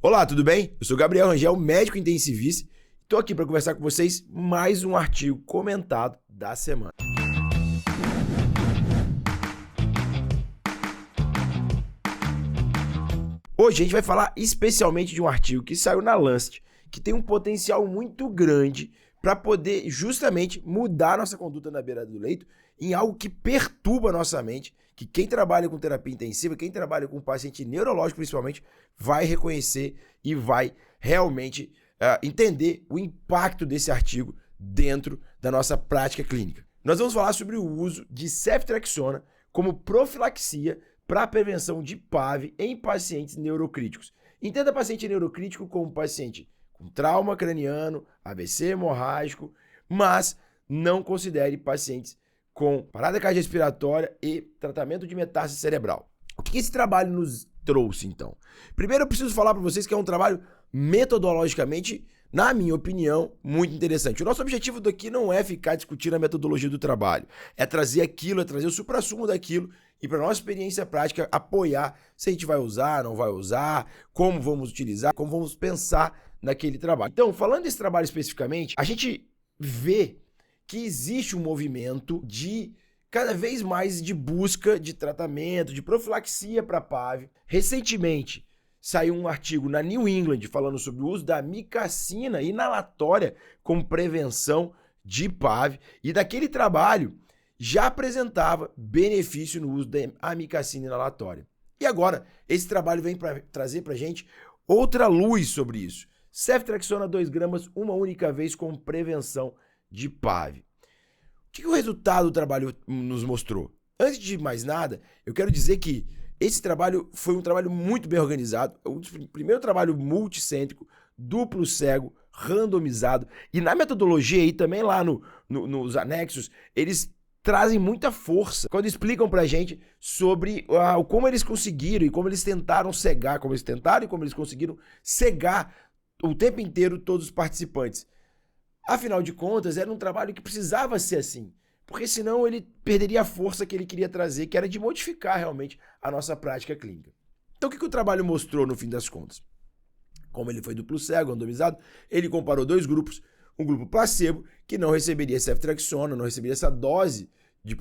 Olá, tudo bem? Eu sou Gabriel Rangel, médico intensivista. Estou aqui para conversar com vocês mais um artigo comentado da semana. Hoje a gente vai falar especialmente de um artigo que saiu na Lancet, que tem um potencial muito grande para poder justamente mudar nossa conduta na beira do leito em algo que perturba a nossa mente, que quem trabalha com terapia intensiva, quem trabalha com paciente neurológico principalmente, vai reconhecer e vai realmente entender o impacto desse artigo dentro da nossa prática clínica. Nós vamos falar sobre o uso de ceftriaxona como profilaxia para a prevenção de PAV em pacientes neurocríticos. Entenda paciente neurocrítico como paciente com trauma craniano, AVC hemorrágico, mas não considere pacientes com parada cardiorrespiratória e tratamento de metástase cerebral. O que esse trabalho nos trouxe, então? Primeiro eu preciso falar para vocês que é um trabalho metodologicamente, na minha opinião, muito interessante. O nosso objetivo daqui não é ficar discutindo a metodologia do trabalho, é trazer aquilo, é trazer o suprassumo daquilo e para nossa experiência prática apoiar se a gente vai usar, não vai usar, como vamos utilizar, como vamos pensar naquele trabalho. Então, falando desse trabalho especificamente, a gente vê que existe um movimento de cada vez mais de busca de tratamento, de profilaxia para PAV. Recentemente, saiu um artigo na New England falando sobre o uso da amicacina inalatória como prevenção de PAV, e daquele trabalho já apresentava benefício no uso da amicacina inalatória. E agora, esse trabalho vem trazer para a gente outra luz sobre isso. Ceftriaxona 2 gramas uma única vez como prevenção de PAV. O que o resultado do trabalho nos mostrou? Antes de mais nada, eu quero dizer que esse trabalho foi um trabalho muito bem organizado, o primeiro trabalho multicêntrico, duplo cego, randomizado, e na metodologia aí também lá nos anexos, eles trazem muita força quando explicam pra gente sobre como eles conseguiram e como eles tentaram cegar, como eles tentaram e como eles conseguiram cegar o tempo inteiro todos os participantes. Afinal de contas, era um trabalho que precisava ser assim, porque senão ele perderia a força que ele queria trazer, que era de modificar realmente a nossa prática clínica. Então o que o trabalho mostrou no fim das contas? Como ele foi duplo cego, randomizado, ele comparou dois grupos, um grupo placebo, que não receberia ceftriaxona, não receberia essa dose de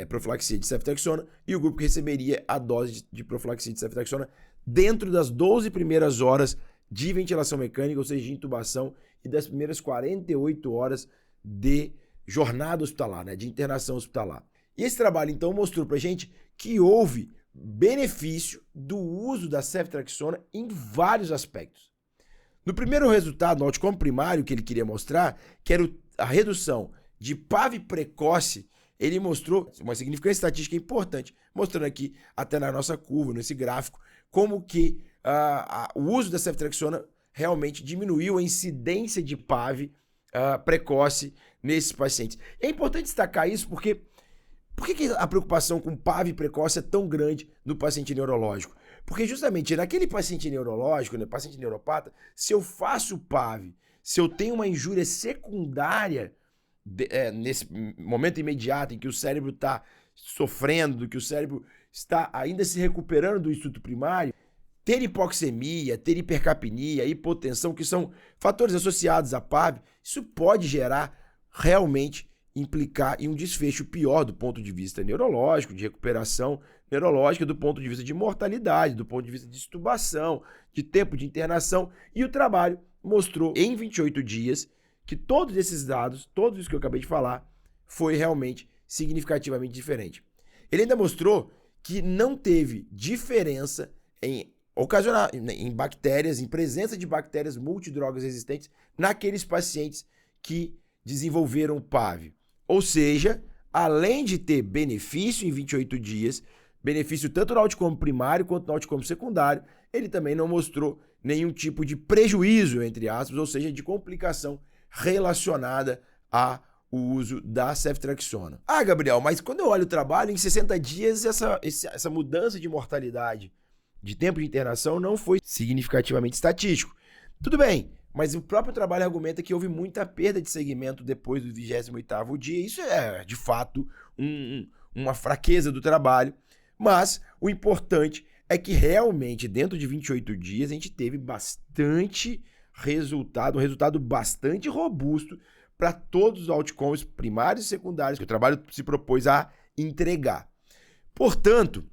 profilaxia de ceftriaxona, e o grupo que receberia a dose de profilaxia de ceftriaxona dentro das 12 primeiras horas de ventilação mecânica, ou seja, de intubação, e das primeiras 48 horas de jornada hospitalar, né, de internação hospitalar. E esse trabalho, então, mostrou pra gente que houve benefício do uso da ceftriaxona em vários aspectos. No primeiro resultado, no outcome primário que ele queria mostrar, que era a redução de PAV precoce, ele mostrou uma significância estatística importante, mostrando aqui, até na nossa curva, nesse gráfico, como que o uso da ceftriaxona realmente diminuiu a incidência de PAV precoce nesses pacientes. É importante destacar isso porque por que a preocupação com PAV precoce é tão grande no paciente neurológico? Porque justamente naquele paciente neurológico, né, paciente neuropata, se eu faço PAV, se eu tenho uma injúria secundária nesse momento imediato em que o cérebro está sofrendo, que o cérebro está ainda se recuperando do estudo primário, ter hipoxemia, ter hipercapnia, hipotensão, que são fatores associados à PAV, isso pode gerar realmente implicar em um desfecho pior do ponto de vista neurológico, de recuperação neurológica, do ponto de vista de mortalidade, do ponto de vista de extubação, de tempo de internação. E o trabalho mostrou em 28 dias que todos esses dados, todos os que eu acabei de falar, foi realmente significativamente diferente. Ele ainda mostrou que não teve diferença em bactérias, em presença de bactérias multidrogas resistentes naqueles pacientes que desenvolveram PAV. Ou seja, além de ter benefício em 28 dias, benefício tanto no outcome primário quanto no outcome secundário, ele também não mostrou nenhum tipo de prejuízo, entre aspas, ou seja, de complicação relacionada ao uso da ceftriaxona. Ah, Gabriel, mas quando eu olho o trabalho, em 60 dias essa mudança de mortalidade de tempo de internação não foi significativamente estatístico. Tudo bem, mas o próprio trabalho argumenta que houve muita perda de segmento depois do 28º dia. Isso é, de fato, uma fraqueza do trabalho, mas o importante é que realmente, dentro de 28 dias, a gente teve bastante resultado, um resultado bastante robusto para todos os outcomes primários e secundários que o trabalho se propôs a entregar. Portanto,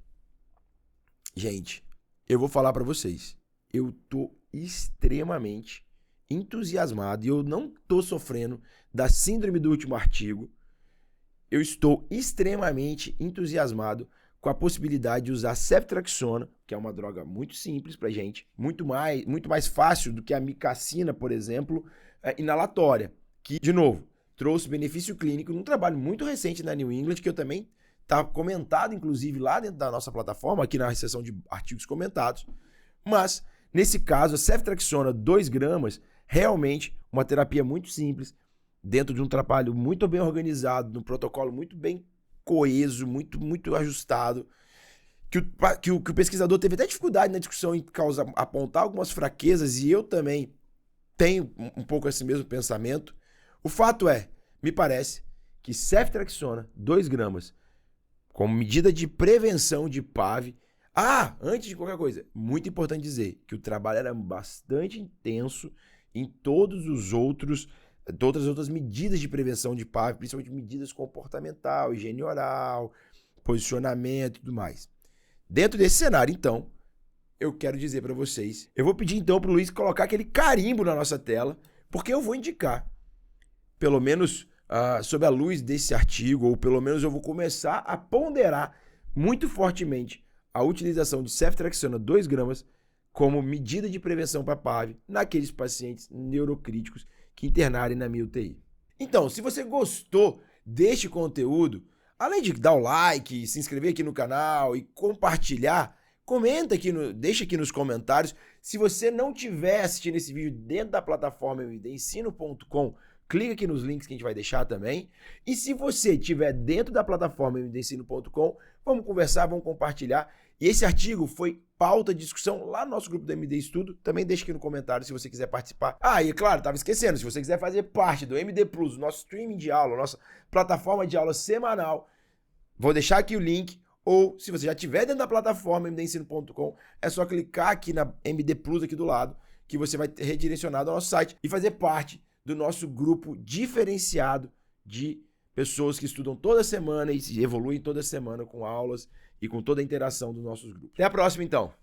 gente, eu vou falar para vocês, eu tô extremamente entusiasmado e eu não tô sofrendo da síndrome do último artigo. Eu estou extremamente entusiasmado com a possibilidade de usar ceftriaxona, que é uma droga muito simples pra gente, muito mais fácil do que a micacina, por exemplo, inalatória, que, de novo, trouxe benefício clínico num trabalho muito recente na New England, que eu também tá comentado, inclusive, lá dentro da nossa plataforma, aqui na seção de artigos comentados. Mas, nesse caso, a ceftriaxona 2 gramas, realmente uma terapia muito simples, dentro de um trabalho muito bem organizado, num protocolo muito bem coeso, muito ajustado, que o pesquisador teve até dificuldade na discussão em apontar algumas fraquezas, e eu também tenho um pouco esse mesmo pensamento. O fato é, me parece, que ceftriaxona 2 gramas, como medida de prevenção de PAV. Antes de qualquer coisa, muito importante dizer que o trabalho era bastante intenso em todas as outras medidas de prevenção de PAV, principalmente medidas comportamental, higiene oral, posicionamento e tudo mais. Dentro desse cenário, então, eu quero dizer para vocês, eu vou pedir então para o Luiz colocar aquele carimbo na nossa tela, porque eu vou indicar, pelo menos sob a luz desse artigo, ou pelo menos eu vou começar a ponderar muito fortemente a utilização de ceftriaxona 2 gramas como medida de prevenção para PAV naqueles pacientes neurocríticos que internarem na minha UTI. Então, se você gostou deste conteúdo, além de dar o like, se inscrever aqui no canal e compartilhar, comenta aqui, deixa aqui nos comentários. Se você não estiver assistindo esse vídeo dentro da plataforma mdensino.com, clica aqui nos links que a gente vai deixar também. E se você estiver dentro da plataforma mdensino.com, vamos conversar, vamos compartilhar. E esse artigo foi pauta de discussão lá no nosso grupo do MD Estudo. Também deixa aqui no comentário se você quiser participar. E claro, estava esquecendo, se você quiser fazer parte do MD Plus, nosso streaming de aula, nossa plataforma de aula semanal, vou deixar aqui o link. Ou, se você já estiver dentro da plataforma mdensino.com, é só clicar aqui na MD Plus aqui do lado, que você vai ter redirecionado ao nosso site e fazer parte do nosso grupo diferenciado de pessoas que estudam toda semana e se evoluem toda semana com aulas e com toda a interação dos nossos grupos. Até a próxima, então!